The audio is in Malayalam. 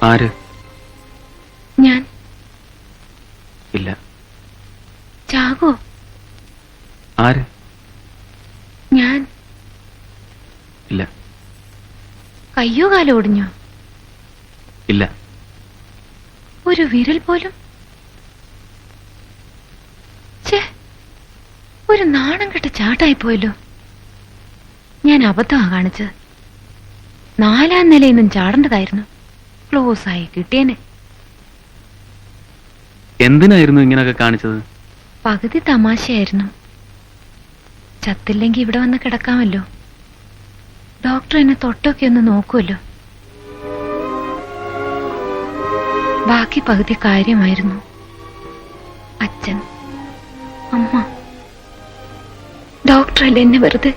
ആര്? ഞാൻ. ഇല്ല. ചാകോ? ആര്? ഞാൻ. ഇല്ല. കയ്യോ കാലോ ഒടിഞ്ഞോ? ഇല്ല. ഒരു വിരൽ പോലും? ഒരു നാണം കെട്ട ചാട്ടായി പോയല്ലോ. ഞാൻ അബദ്ധമാ കാണിച്ചത്. 4ാം നിലയിൽ നിന്നും ചാടേണ്ടതായിരുന്നു. ക്ലോസ് ആയി കിട്ടിയേനെ. എന്തിനായിരുന്നു ഇങ്ങനൊക്കെ കാണിച്ചത്? പകുതി തമാശയായിരുന്നു. ചത്തില്ലെങ്കിൽ ഇവിടെ വന്ന് കിടക്കാമല്ലോ. ഡോക്ടർ എന്നെ തൊട്ടൊക്കെ ഒന്ന് നോക്കുമല്ലോ. ബാക്കി പകുതി കാര്യമായിരുന്നു. അച്ഛൻ, അമ്മ. ഡോക്ടറല്ലേ എന്നെ വെറുതെ